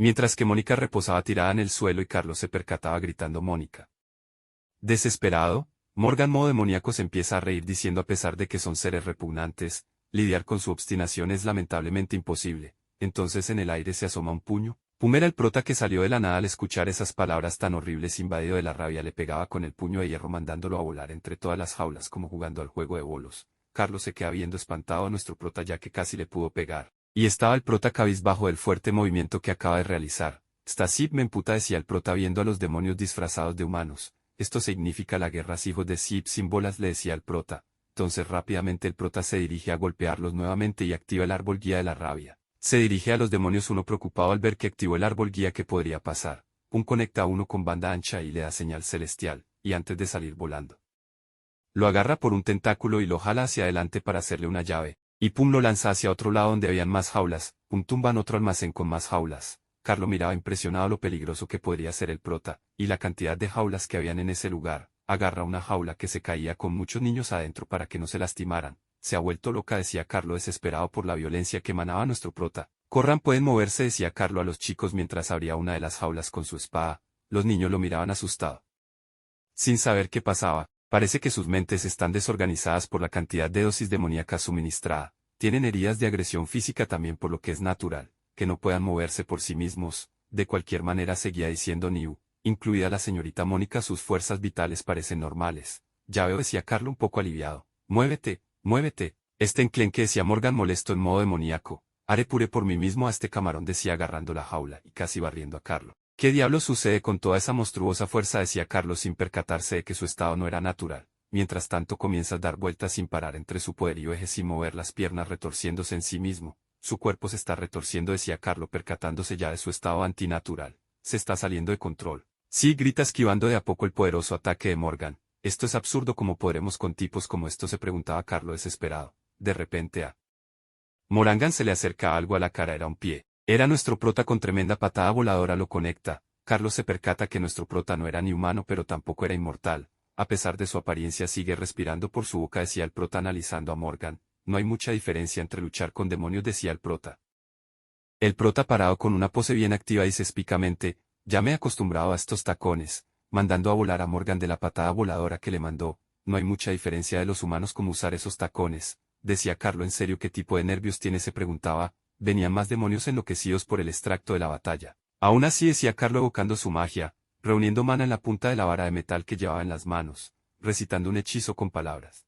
Mientras que Mónica reposaba tirada en el suelo y Carlos se percataba gritando Mónica. Desesperado, Morgan modo demoníaco se empieza a reír diciendo a pesar de que son seres repugnantes, lidiar con su obstinación es lamentablemente imposible. Entonces en el aire se asoma un puño. Pum era el prota que salió de la nada al escuchar esas palabras tan horribles. Invadido de la rabia le pegaba con el puño de hierro mandándolo a volar entre todas las jaulas como jugando al juego de bolos. Carlos se queda viendo espantado a nuestro prota ya que casi le pudo pegar. Y estaba el prota cabizbajo del fuerte movimiento que acaba de realizar. Stasip me emputa, decía el prota viendo a los demonios disfrazados de humanos. Esto significa la guerra, hijos de Sip sin bolas, le decía el prota. Entonces rápidamente el prota se dirige a golpearlos nuevamente y activa el árbol guía de la rabia. Se dirige a los demonios, uno preocupado al ver que activó el árbol guía que podría pasar. Pum conecta a uno con banda ancha y le da señal celestial, y antes de salir volando, lo agarra por un tentáculo y lo jala hacia adelante para hacerle una llave, y Pum lo lanza hacia otro lado donde habían más jaulas. Pum tumban otro almacén con más jaulas. Carlo miraba impresionado lo peligroso que podría ser el prota, y la cantidad de jaulas que habían en ese lugar. Agarra una jaula que se caía con muchos niños adentro para que no se lastimaran. Se ha vuelto loca, decía Carlo desesperado por la violencia que emanaba nuestro prota. Corran, pueden moverse, decía Carlo a los chicos mientras abría una de las jaulas con su espada. Los niños lo miraban asustado, sin saber qué pasaba. Parece que sus mentes están desorganizadas por la cantidad de dosis demoníaca suministrada. Tienen heridas de agresión física también, por lo que es natural que no puedan moverse por sí mismos. De cualquier manera, seguía diciendo Niu, incluida la señorita Mónica, sus fuerzas vitales parecen normales. Ya veo, decía Carlo un poco aliviado. Muévete, muévete. Este enclenque, decía Morgan molesto en modo demoníaco. Haré puré por mí mismo a este camarón, decía agarrando la jaula y casi barriendo a Carlo. ¿Qué diablos sucede con toda esa monstruosa fuerza?, decía Carlos sin percatarse de que su estado no era natural. Mientras tanto comienza a dar vueltas sin parar entre su poderío eje sin mover las piernas, retorciéndose en sí mismo. Su cuerpo se está retorciendo, decía Carlo percatándose ya de su estado antinatural. Se está saliendo de control. Sí, grita esquivando de a poco el poderoso ataque de Morgan. Esto es absurdo, ¿cómo podremos con tipos como estos?, se preguntaba Carlo desesperado. De repente a Morangan se le acerca algo a la cara, era un pie. Era nuestro prota con tremenda patada voladora, lo conecta. Carlos se percata que nuestro prota no era ni humano pero tampoco era inmortal. A pesar de su apariencia sigue respirando por su boca, decía el prota analizando a Morgan. No hay mucha diferencia entre luchar con demonios, decía el prota. El prota parado con una pose bien activa dice espicamente, ya me he acostumbrado a estos tacones, mandando a volar a Morgan de la patada voladora que le mandó. No hay mucha diferencia de los humanos como usar esos tacones, decía Carlo. ¿En serio qué tipo de nervios tiene?, se preguntaba. Venían más demonios enloquecidos por el extracto de la batalla. Aún así, decía Carlo evocando su magia, reuniendo mana en la punta de la vara de metal que llevaba en las manos, recitando un hechizo con palabras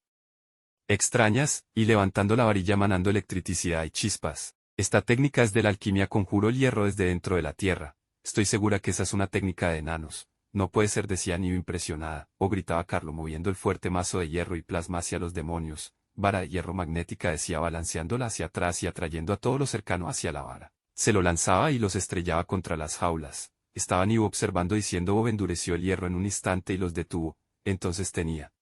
extrañas, y levantando la varilla emanando electricidad y chispas. Esta técnica es de la alquimia, conjuro el hierro desde dentro de la tierra. Estoy segura que esa es una técnica de enanos. No puede ser, decía Niu impresionada, o gritaba Carlo moviendo el fuerte mazo de hierro y plasma hacia los demonios. Vara de hierro magnética, decía balanceándola hacia atrás y atrayendo a todo lo cercano hacia la vara. Se lo lanzaba y los estrellaba contra las jaulas. Estaba Niu observando diciendo Bob endureció el hierro en un instante y los detuvo. Entonces tenía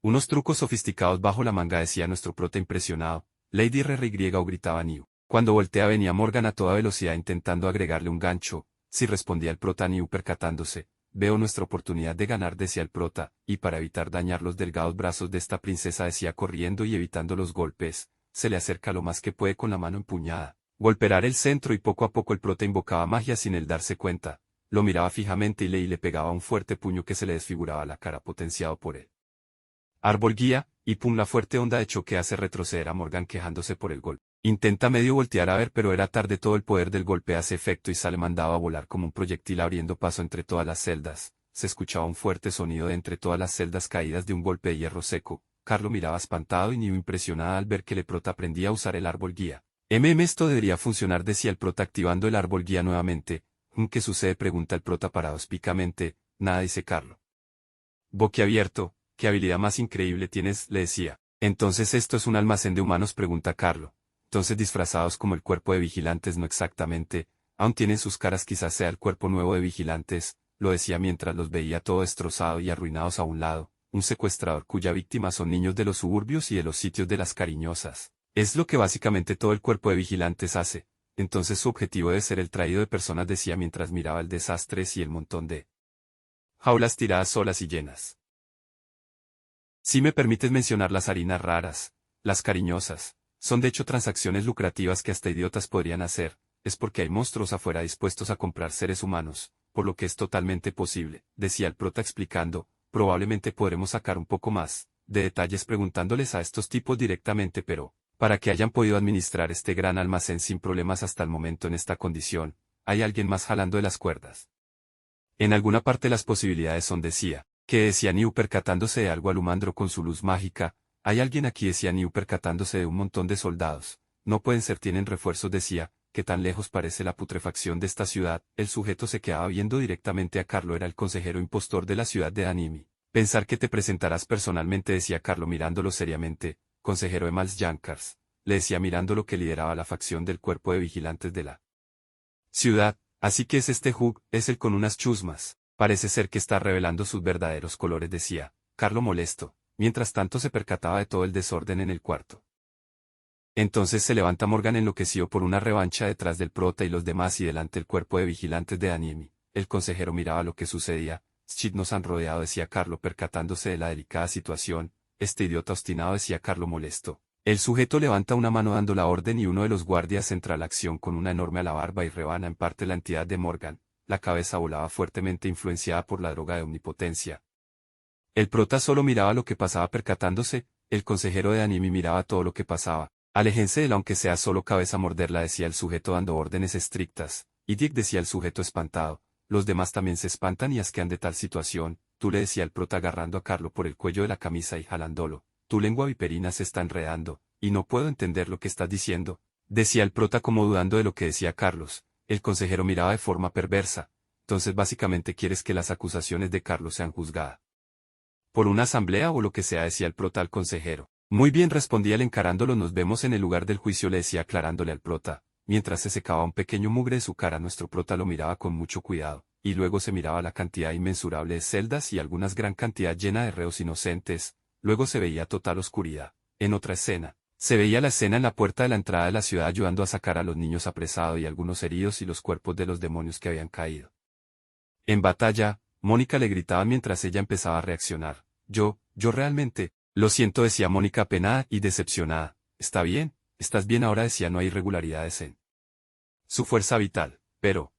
unos trucos sofisticados bajo la manga, decía nuestro prota impresionado. Lady RRY, o gritaba Niu. Cuando voltea venía Morgan a toda velocidad intentando agregarle un gancho. Si respondía el prota. Niu percatándose. Veo nuestra oportunidad de ganar, decía el prota, y para evitar dañar los delgados brazos de esta princesa, decía corriendo y evitando los golpes, se le acerca lo más que puede con la mano empuñada. Golpear el centro y poco a poco el prota invocaba magia sin él darse cuenta. Lo miraba fijamente y le pegaba un fuerte puño que se le desfiguraba la cara potenciado por él. Árbol guía, y pum, la fuerte onda de choque hace retroceder a Morgan quejándose por el golpe. Intenta medio voltear a ver pero era tarde, todo el poder del golpe hace efecto y sale mandado a volar como un proyectil abriendo paso entre todas las celdas. Se escuchaba un fuerte sonido de entre todas las celdas caídas de un golpe de hierro seco. Carlo miraba espantado y Niu impresionada al ver que el prota aprendía a usar el árbol guía. Esto debería funcionar, decía el prota activando el árbol guía nuevamente. ¿Qué sucede?, pregunta el prota parado espicamente. Nada, dice Carlo. Boquiabierto. ¿Qué habilidad más increíble tienes?, le decía. Entonces esto es un almacén de humanos, pregunta Carlo. Entonces disfrazados como el cuerpo de vigilantes, no exactamente, aún tienen sus caras, quizás sea el cuerpo nuevo de vigilantes, lo decía mientras los veía todo destrozado y arruinados a un lado, un secuestrador cuya víctima son niños de los suburbios y de los sitios de las cariñosas. Es lo que básicamente todo el cuerpo de vigilantes hace. Entonces su objetivo debe ser el traído de personas, decía mientras miraba el desastre y el montón de jaulas tiradas solas y llenas. Si me permites mencionar las harinas raras, las cariñosas, son de hecho transacciones lucrativas que hasta idiotas podrían hacer. es porque hay monstruos afuera dispuestos a comprar seres humanos, por lo que es totalmente posible, decía el prota explicando, probablemente podremos sacar un poco más de detalles preguntándoles a estos tipos directamente, pero, para que hayan podido administrar este gran almacén sin problemas hasta el momento en esta condición, hay alguien más jalando de las cuerdas. En alguna parte las posibilidades son, decía, que decía Niu percatándose de algo alumandro con su luz mágica, hay alguien aquí, decía Niu percatándose de un montón de soldados, no pueden ser, tienen refuerzos, decía, que tan lejos parece la putrefacción de esta ciudad. El sujeto se quedaba viendo directamente a Carlo, era el consejero impostor de la ciudad de Animi. Pensar que te presentarás personalmente, decía Carlo mirándolo seriamente, consejero de Mals Jankars, le decía mirándolo que lideraba la facción del cuerpo de vigilantes de la ciudad, así que es este Hug, es el con unas chusmas, parece ser que está revelando sus verdaderos colores, decía, Carlo molesto, mientras tanto se percataba de todo el desorden en el cuarto. Entonces se levanta Morgan enloqueció por una revancha detrás del prota y los demás y delante el cuerpo de vigilantes de Animi. El consejero miraba lo que sucedía. Shit, nos han rodeado, decía Carlo percatándose de la delicada situación. Este idiota obstinado, decía Carlo molesto. El sujeto levanta una mano dando la orden y uno de los guardias entra a la acción con una enorme alabarba y rebana en parte la entidad de Morgan. La cabeza volaba fuertemente influenciada por la droga de omnipotencia. El prota solo miraba lo que pasaba percatándose, el consejero de Animi miraba todo lo que pasaba. Aléjense de él aunque sea solo cabeza morderla, decía el sujeto dando órdenes estrictas. Y Dick, decía el sujeto espantado, los demás también se espantan y asquean de tal situación. Tú, le decía el prota agarrando a Carlo por el cuello de la camisa y jalándolo. Tu lengua viperina se está enredando, y no puedo entender lo que estás diciendo, decía el prota como dudando de lo que decía Carlos. El consejero miraba de forma perversa. Entonces básicamente quieres que las acusaciones de Carlos sean juzgadas por una asamblea o lo que sea, decía el prota al consejero. Muy bien, respondía él encarándolo, nos vemos en el lugar del juicio, le decía aclarándole al prota. Mientras se secaba un pequeño mugre de su cara, nuestro prota lo miraba con mucho cuidado, y luego se miraba la cantidad inmensurable de celdas y algunas gran cantidad llena de reos inocentes, luego se veía total oscuridad. En otra escena, se veía la escena en la puerta de la entrada de la ciudad ayudando a sacar a los niños apresados y algunos heridos y los cuerpos de los demonios que habían caído en batalla. Mónica le gritaba mientras ella empezaba a reaccionar. Yo realmente, lo siento, decía Mónica apenada y decepcionada. Está bien, estás bien ahora, decía, no hay irregularidades en su fuerza vital, pero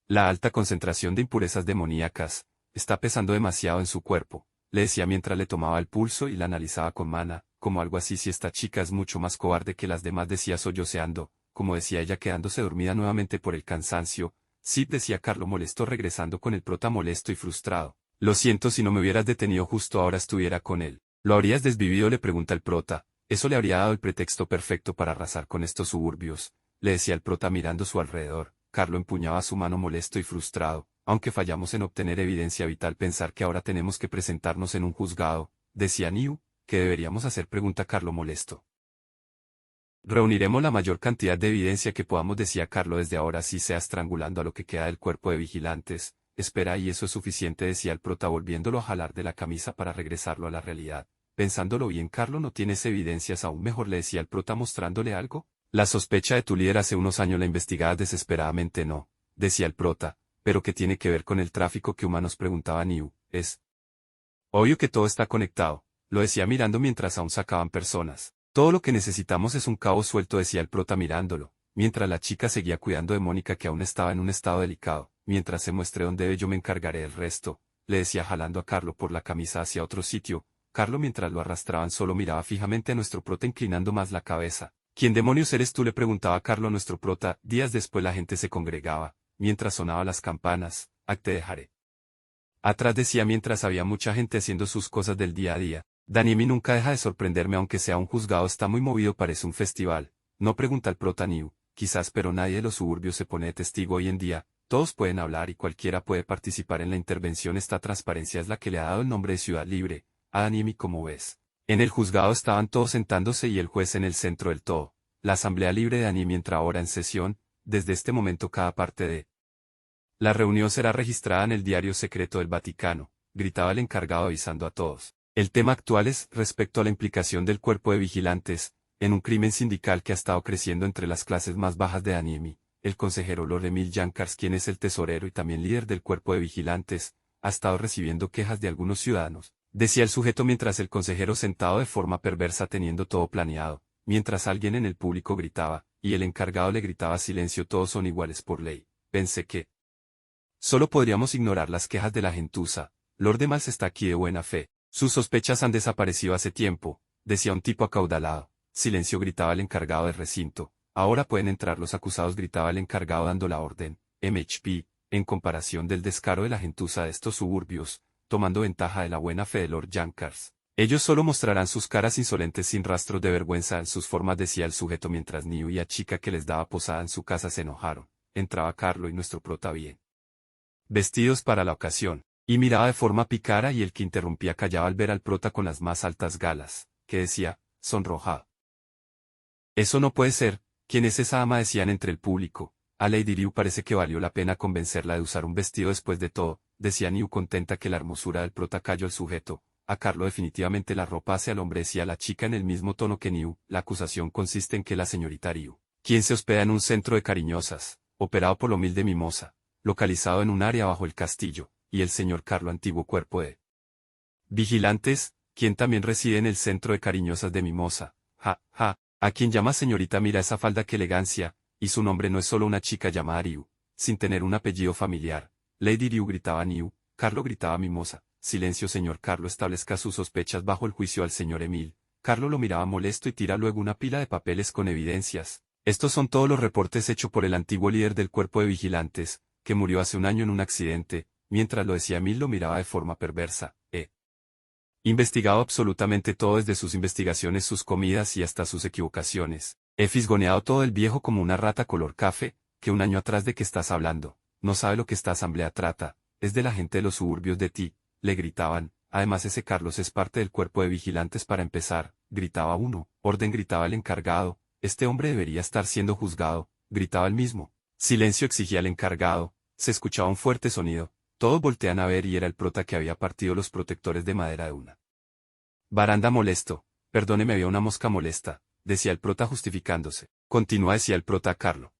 la alta concentración de impurezas demoníacas está pesando demasiado en su cuerpo, le decía mientras le tomaba el pulso y la analizaba con mana, como algo así. Si esta chica es mucho más cobarde que las demás, decía solloceando, como decía ella quedándose dormida nuevamente por el cansancio. Sí, decía Carlo molesto regresando con el prota molesto y frustrado. Lo siento, si no me hubieras detenido justo ahora estuviera con él. ¿Lo habrías desvivido?, le pregunta el prota. Eso le habría dado el pretexto perfecto para arrasar con estos suburbios, le decía el prota mirando a su alrededor. Carlo empuñaba su mano molesto y frustrado. Aunque fallamos en obtener evidencia vital, pensar que ahora tenemos que presentarnos en un juzgado, decía Niu, ¿qué deberíamos hacer?, pregunta Carlo molesto. Reuniremos la mayor cantidad de evidencia que podamos, decía Carlo, desde ahora, así sea estrangulando a lo que queda del cuerpo de vigilantes. Espera, y eso es suficiente, decía el prota volviéndolo a jalar de la camisa para regresarlo a la realidad. Pensándolo bien, Carlo, ¿no tienes evidencias aún mejor?, le decía el prota mostrándole algo. La sospecha de tu líder hace unos años la investigaba desesperadamente, no, decía el prota, pero ¿qué tiene que ver con el tráfico que humanos?, preguntaba Niu. Es obvio que todo está conectado, lo decía mirando mientras aún sacaban personas. Todo lo que necesitamos es un cabo suelto, decía el prota mirándolo, mientras la chica seguía cuidando de Mónica, que aún estaba en un estado delicado. Mientras se muestre dónde debe, yo me encargaré del resto, le decía jalando a Carlo por la camisa hacia otro sitio. Carlo, mientras lo arrastraban, solo miraba fijamente a nuestro prota inclinando más la cabeza. ¿Quién demonios eres tú?, le preguntaba Carlo a nuestro prota. Días después la gente se congregaba, mientras sonaban las campanas. Te dejaré atrás, decía mientras había mucha gente haciendo sus cosas del día a día. Danimi nunca deja de sorprenderme, aunque sea un juzgado está muy movido, parece un festival. No, pregunta el prota Niu. Quizás, pero nadie de los suburbios se pone de testigo hoy en día. Todos pueden hablar y cualquiera puede participar en la intervención. Esta transparencia es la que le ha dado el nombre de Ciudad Libre a Animi, como ves. En el juzgado estaban todos sentándose y el juez en el centro del todo. La Asamblea Libre de Animi entra ahora en sesión. Desde este momento cada parte de la reunión será registrada en el diario secreto del Vaticano, gritaba el encargado avisando a todos. El tema actual es respecto a la implicación del cuerpo de vigilantes en un crimen sindical que ha estado creciendo entre las clases más bajas de Animi. El consejero Lord Emil Jankars, quien es el tesorero y también líder del cuerpo de vigilantes, ha estado recibiendo quejas de algunos ciudadanos, decía el sujeto mientras el consejero sentado de forma perversa teniendo todo planeado, mientras alguien en el público gritaba, y el encargado le gritaba silencio, todos son iguales por ley. Pensé que solo podríamos ignorar las quejas de la gentuza. Lord de Mals está aquí de buena fe. Sus sospechas han desaparecido hace tiempo, decía un tipo acaudalado. Silencio, gritaba el encargado del recinto. Ahora pueden entrar los acusados, gritaba el encargado dando la orden. MHP, en comparación del descaro de la gentuza de estos suburbios, tomando ventaja de la buena fe de Lord Jankars. Ellos solo mostrarán sus caras insolentes sin rastros de vergüenza en sus formas, decía el sujeto mientras Niu y a chica que les daba posada en su casa se enojaron. Entraba Carlo y nuestro prota bien vestidos para la ocasión, y miraba de forma pícara, y el que interrumpía callaba al ver al prota con las más altas galas, que decía, sonrojado. Eso no puede ser. ¿Quién es esa ama?, decían entre el público. A Lady Ryu parece que valió la pena convencerla de usar un vestido después de todo, decía Niu contenta que la hermosura del prota cayó al sujeto. A Carlo definitivamente la ropa hace al hombre, decía la chica en el mismo tono que Niu. La acusación consiste en que la señorita Ryu, quien se hospeda en un centro de cariñosas, operado por la humilde Mimosa, localizado en un área bajo el castillo, y el señor Carlo, antiguo cuerpo de vigilantes, quien también reside en el centro de cariñosas de Mimosa. Ja, ja, a quien llama señorita, mira esa falda, qué elegancia, y su nombre no es solo una chica llamada Ryu, sin tener un apellido familiar. Lady Ryu, gritaba Niu. Carlo, gritaba Mimosa. Silencio, señor Carlo, establezca sus sospechas bajo el juicio al señor Emil. Carlo lo miraba molesto y tira luego una pila de papeles con evidencias. Estos son todos los reportes hechos por el antiguo líder del cuerpo de vigilantes, que murió hace un año en un accidente. Mientras lo decía, Emil lo miraba de forma perversa. He investigado absolutamente todo, desde sus investigaciones, sus comidas y hasta sus equivocaciones. He fisgoneado todo el viejo como una rata color café, que un año atrás. ¿De qué estás hablando? No sabe lo que esta asamblea trata, es de la gente de los suburbios de ti, le gritaban. Además, ese Carlos es parte del cuerpo de vigilantes para empezar, gritaba uno. Orden, gritaba el encargado. Este hombre debería estar siendo juzgado, gritaba el mismo. Silencio, exigía el encargado. Se escuchaba un fuerte sonido. Todos voltean a ver y era el prota que había partido los protectores de madera de una baranda. Molesto. Perdóneme, había una mosca molesta, decía el prota justificándose. Continúa, decía el prota a Carlo.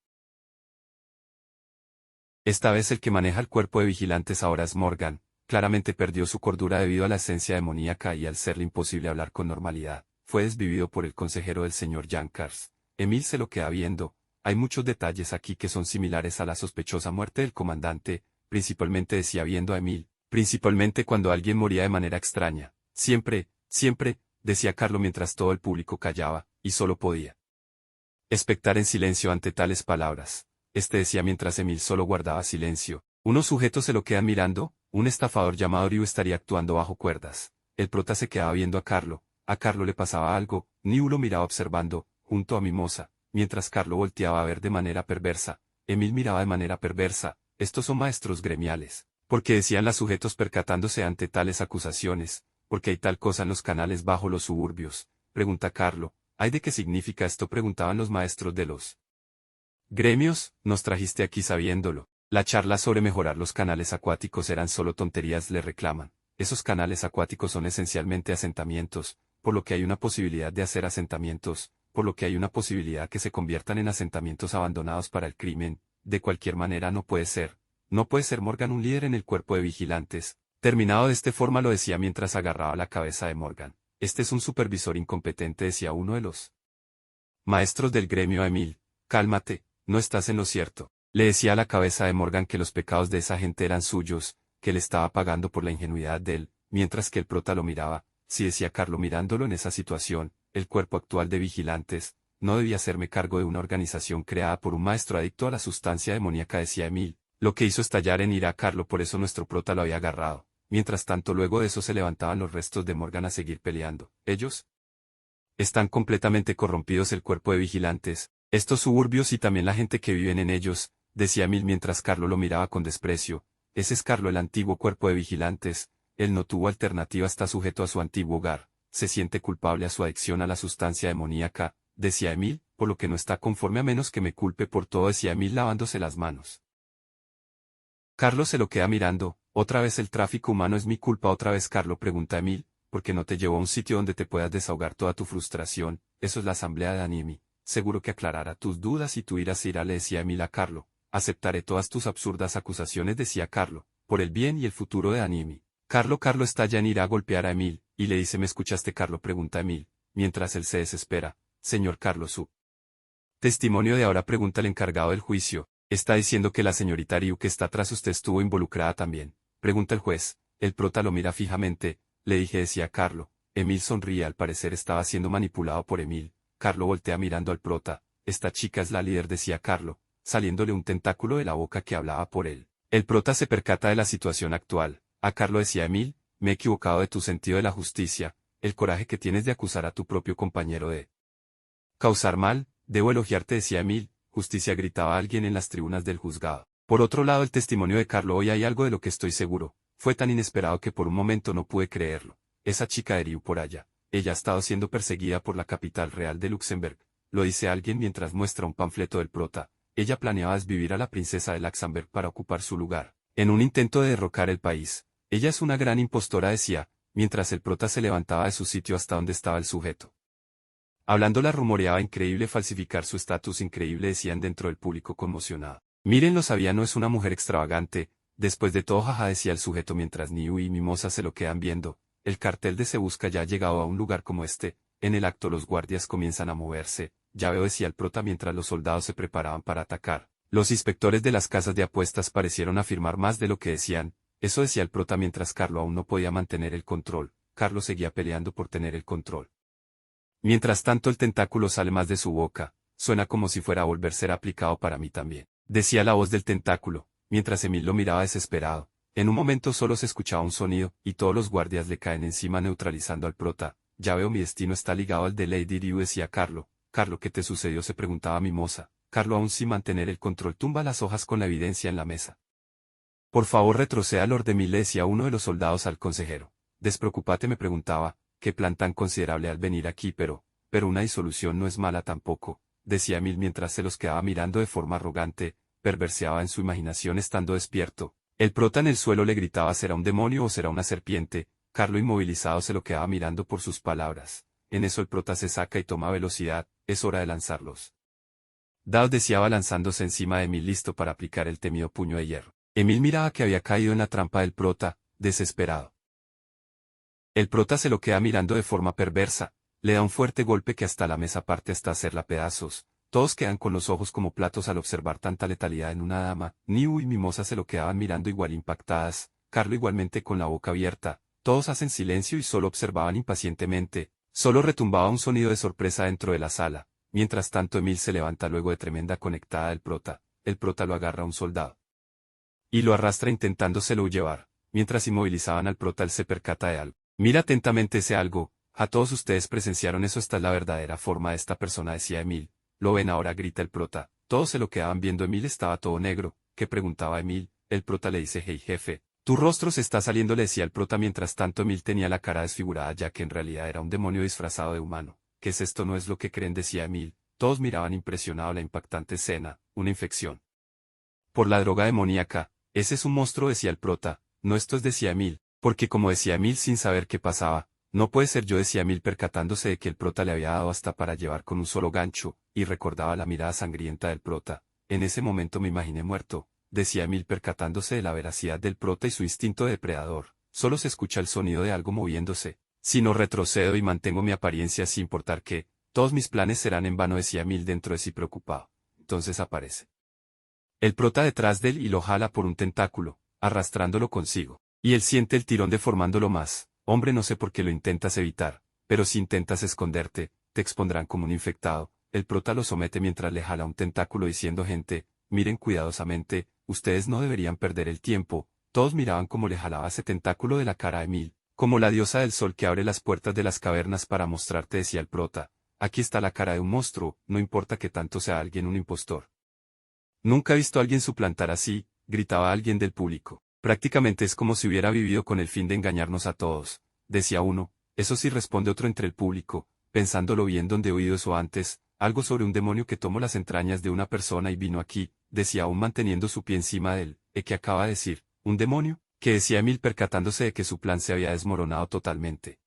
Esta vez el que maneja el cuerpo de vigilantes ahora es Morgan. Claramente perdió su cordura debido a la esencia demoníaca y al serle imposible hablar con normalidad. Fue desvivido por el consejero del señor Jankars. Emil se lo queda viendo. Hay muchos detalles aquí que son similares a la sospechosa muerte del comandante, principalmente, decía viendo a Emil, principalmente cuando alguien moría de manera extraña. Siempre, decía Carlo mientras todo el público callaba, y solo podía expectar en silencio ante tales palabras. Decía mientras Emil solo guardaba silencio. Unos sujetos se lo quedan mirando. Un estafador llamado Ryu estaría actuando bajo cuerdas. El prota se quedaba viendo a Carlo. A Carlo le pasaba algo. Niu lo miraba observando, junto a Mimosa, mientras Carlo volteaba a ver de manera perversa. Emil miraba de manera perversa. Estos son maestros gremiales. ¿Por qué, decían los sujetos percatándose ante tales acusaciones? ¿Por qué hay tal cosa en los canales bajo los suburbios? Pregunta Carlo. ¿Ay, de qué significa esto?, preguntaban los maestros de los gremios. Nos trajiste aquí sabiéndolo. La charla sobre mejorar los canales acuáticos eran solo tonterías, le reclaman. Esos canales acuáticos son esencialmente asentamientos, por lo que hay una posibilidad de hacer asentamientos, por lo que hay una posibilidad que se conviertan en asentamientos abandonados para el crimen. De cualquier manera no puede ser. No puede ser Morgan un líder en el cuerpo de vigilantes. Terminado de esta forma, lo decía mientras agarraba la cabeza de Morgan. Este es un supervisor incompetente, decía uno de los maestros del gremio a Emil. Cálmate, no estás en lo cierto. Le decía a la cabeza de Morgan que los pecados de esa gente eran suyos, que él estaba pagando por la ingenuidad de él, mientras que el prota lo miraba. Sí, decía Carlo mirándolo en esa situación, el cuerpo actual de vigilantes no debía hacerme cargo de una organización creada por un maestro adicto a la sustancia demoníaca, decía Emil, lo que hizo estallar en ira a Carlo. Por eso nuestro prota lo había agarrado. Mientras tanto, luego de eso se levantaban los restos de Morgan a seguir peleando. Ellos están completamente corrompidos, el cuerpo de vigilantes, estos suburbios y también la gente que viven en ellos, decía Emil mientras Carlo lo miraba con desprecio. Ese es Carlo, el antiguo cuerpo de vigilantes. Él no tuvo alternativa, está sujeto a su antiguo hogar, se siente culpable a su adicción a la sustancia demoníaca, decía Emil, por lo que no está conforme a menos que me culpe por todo, decía Emil lavándose las manos. Carlo se lo queda mirando. Otra vez el tráfico humano es mi culpa, otra vez, Carlo, pregunta Emil, ¿por qué no te llevo a un sitio donde te puedas desahogar toda tu frustración? Eso es la asamblea de Aniemi. Seguro que aclarará tus dudas y tu ira se irá, le decía Emil a Carlo. Aceptaré todas tus absurdas acusaciones, decía Carlo, por el bien y el futuro de Aniemi. Carlo está ya en ira a golpear a Emil, y le dice, ¿me escuchaste, Carlo?, pregunta Emil, mientras él se desespera. Señor Carlo, su Testimonio de ahora, pregunta el encargado del juicio. Está diciendo que la señorita Ryu que está tras usted estuvo involucrada también. Pregunta el juez. El prota lo mira fijamente. Le dije, decía Carlo. Emil sonríe, al parecer estaba siendo manipulado por Emil. Carlo voltea mirando al prota. Esta chica es la líder, decía Carlo, saliéndole un tentáculo de la boca que hablaba por él. El prota se percata de la situación actual. A Carlo decía Emil, me he equivocado de tu sentido de la justicia, el coraje que tienes de acusar a tu propio compañero de causar mal. Debo elogiarte, decía Emil. Justicia, gritaba alguien en las tribunas del juzgado. Por otro lado, el testimonio de Carlo, hoy hay algo de lo que estoy seguro. Fue tan inesperado que por un momento no pude creerlo. Esa chica de Ryu por allá. Ella ha estado siendo perseguida por la capital real de Luxemburgo. Lo dice alguien mientras muestra un panfleto del prota. Ella planeaba desvivir a la princesa de Luxemburgo para ocupar su lugar, en un intento de derrocar el país. Ella es una gran impostora, decía, mientras el prota se levantaba de su sitio hasta donde estaba el sujeto. Hablándola rumoreaba, increíble, falsificar su estatus, increíble, decían dentro del público conmocionado. Miren, lo sabía, no es una mujer extravagante. Después de todo, jaja, decía el sujeto mientras Niu y Mimosa se lo quedan viendo. El cartel de Se Busca ya ha llegado a un lugar como este. En el acto los guardias comienzan a moverse. Ya veo, decía el prota mientras los soldados se preparaban para atacar. Los inspectores de las casas de apuestas parecieron afirmar más de lo que decían. Eso decía el prota mientras Carlo aún no podía mantener el control. Carlo seguía peleando por tener el control. Mientras tanto, el tentáculo sale más de su boca. Suena como si fuera a volver a ser aplicado para mí también, decía la voz del tentáculo, mientras Emil lo miraba desesperado. En un momento solo se escuchaba un sonido, y todos los guardias le caen encima neutralizando al prota. Ya veo, mi destino está ligado al de Lady Ryu, decía Carlo. Carlo, ¿qué te sucedió?, se preguntaba Mimosa. Carlo, aún sin mantener el control, tumba las hojas con la evidencia en la mesa. Por favor, retroceda, Lord Emil, le decía uno de los soldados al consejero. Despreocúpate, me preguntaba. Qué plan tan considerable al venir aquí, pero una disolución no es mala tampoco, decía Emil mientras se los quedaba mirando de forma arrogante. Perverseaba en su imaginación estando despierto. El prota en el suelo le gritaba, ¿será un demonio o será una serpiente? Carlo, inmovilizado, se lo quedaba mirando por sus palabras. En eso el prota se saca y toma velocidad. Es hora de lanzarlos dados, decía balanzándose encima de Emil, listo para aplicar el temido puño de hierro. Emil miraba que había caído en la trampa del prota, desesperado. El prota se lo queda mirando de forma perversa, le da un fuerte golpe que hasta la mesa parte hasta hacerla pedazos. Todos quedan con los ojos como platos al observar tanta letalidad en una dama. Niu y Mimosa se lo quedaban mirando igual impactadas, Carlo igualmente con la boca abierta. Todos hacen silencio y solo observaban impacientemente. Solo retumbaba un sonido de sorpresa dentro de la sala. Mientras tanto, Emil se levanta luego de tremenda conectada del prota. El prota lo agarra a un soldado y lo arrastra intentándoselo llevar. Mientras inmovilizaban al prota, él se percata de algo. Mira atentamente ese algo. A todos ustedes presenciaron eso, esta es la verdadera forma de esta persona, decía Emil. ¿Lo ven ahora?, grita el prota. Todos se lo quedaban viendo. Emil estaba todo negro. ¿Qué?, preguntaba Emil. El prota le dice, hey jefe, tu rostro se está saliendo, le decía el prota. Mientras tanto, Emil tenía la cara desfigurada, ya que en realidad era un demonio disfrazado de humano. ¿Qué es esto? No es lo que creen, decía Emil. Todos miraban impresionados la impactante escena. Una infección por la droga demoníaca. Ese es un monstruo, decía el prota. No, esto es, decía Emil. Porque como decía Emil sin saber qué pasaba, no puede ser yo, decía Emil percatándose de que el prota le había dado hasta para llevar con un solo gancho, y recordaba la mirada sangrienta del prota. En ese momento me imaginé muerto, decía Emil percatándose de la veracidad del prota y su instinto de depredador. Solo se escucha el sonido de algo moviéndose. Si no retrocedo y mantengo mi apariencia sin importar qué, todos mis planes serán en vano, decía Emil dentro de sí preocupado. Entonces aparece el prota detrás de él y lo jala por un tentáculo, arrastrándolo consigo. Y él siente el tirón deformándolo más. Hombre, no sé por qué lo intentas evitar, pero si intentas esconderte, te expondrán como un infectado. El prota lo somete mientras le jala un tentáculo diciendo, gente, miren cuidadosamente, ustedes no deberían perder el tiempo. Todos miraban cómo le jalaba ese tentáculo de la cara a Emil, como la diosa del sol que abre las puertas de las cavernas para mostrarte, decía el prota. Aquí está la cara de un monstruo, no importa que tanto sea alguien un impostor. Nunca he visto a alguien suplantar así, gritaba alguien del público. Prácticamente es como si hubiera vivido con el fin de engañarnos a todos, decía uno. Eso sí, responde otro entre el público, pensándolo bien, donde he oído eso antes. Algo sobre un demonio que tomó las entrañas de una persona y vino aquí, decía aún manteniendo su pie encima de él. ¿Qué acaba de decir? ¿Un demonio? ¿Qué decía Emil percatándose de que su plan se había desmoronado totalmente?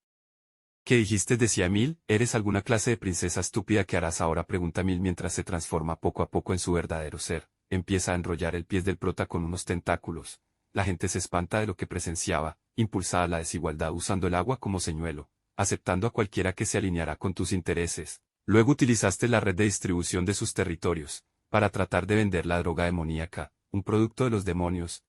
¿Qué dijiste?, decía Emil. ¿Eres alguna clase de princesa estúpida? ¿Qué harás ahora?, pregunta Emil mientras se transforma poco a poco en su verdadero ser. Empieza a enrollar el pie del prota con unos tentáculos. La gente se espanta de lo que presenciaba, impulsada a la desigualdad usando el agua como señuelo, aceptando a cualquiera que se alineara con tus intereses. Luego utilizaste la red de distribución de sus territorios, para tratar de vender la droga demoníaca, un producto de los demonios.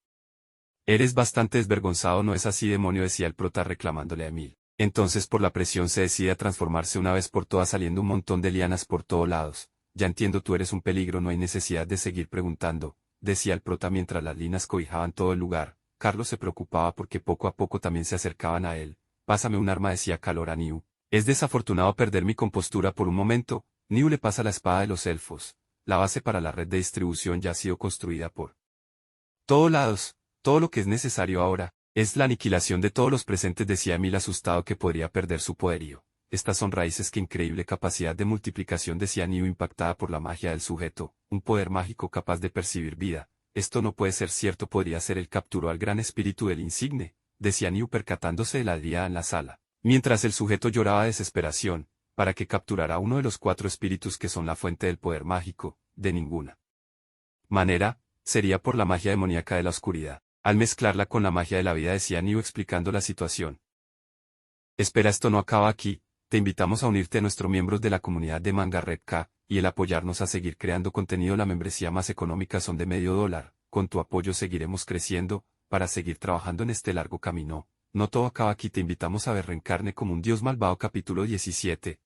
Eres bastante desvergonzado, ¿no es así, demonio?, decía el prota reclamándole a Emil. Entonces por la presión se decide a transformarse una vez por todas, saliendo un montón de lianas por todos lados. Ya entiendo, tú eres un peligro, no hay necesidad de seguir preguntando, decía el prota mientras las lianas cobijaban todo el lugar. Carlos se preocupaba porque poco a poco también se acercaban a él. Pásame un arma, decía Calor a Niu. Es desafortunado perder mi compostura por un momento. Niu le pasa la espada de los elfos. La base para la red de distribución ya ha sido construida por todos lados. Todo lo que es necesario ahora es la aniquilación de todos los presentes, decía Emil asustado que podría perder su poderío. Estas son raíces, qué increíble capacidad de multiplicación, decía Niu impactada por la magia del sujeto, un poder mágico capaz de percibir vida. Esto no puede ser cierto, podría ser él, capturó al gran espíritu del insigne, decía Niu percatándose de la día en la sala. Mientras el sujeto lloraba de desesperación, para que capturara uno de los 4 espíritus que son la fuente del poder mágico, de ninguna manera, sería por la magia demoníaca de la oscuridad. Al mezclarla con la magia de la vida, decía Niu explicando la situación. Espera, esto no acaba aquí, te invitamos a unirte a nuestros miembros de la comunidad de Manga Red K, y el apoyarnos a seguir creando contenido. La membresía más económica son de $0.50, con tu apoyo seguiremos creciendo, para seguir trabajando en este largo camino. No todo acaba aquí, te invitamos a ver Reencarne como un dios malvado. Capítulo 17,